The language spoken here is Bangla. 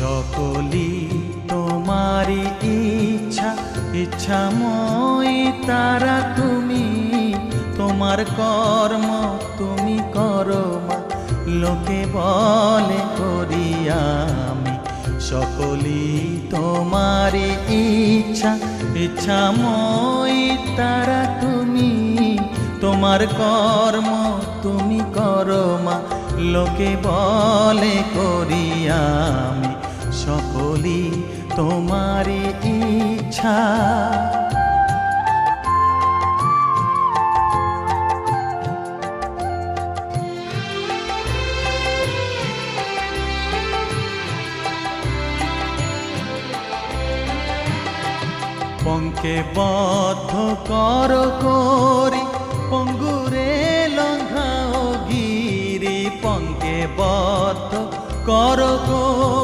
সকলি তোমারি ইচ্ছা, ইচ্ছাময়ী তারা তুমি। তোমার কর্ম তুমি করো মা, লোকে বলে করি আমি। সকলি তোমারি ইচ্ছা, ইচ্ছাময়ী তারা তুমি। তোমার কর্ম তুমি করো মা, লোকে বলে করি আমি। সকলি তোমারি ইচ্ছা। পঙ্কে বদ্ধ কর করি, পঙ্গুরে লঙ্ঘাও গিরি। পঙ্কে বদ্ধ কর করি,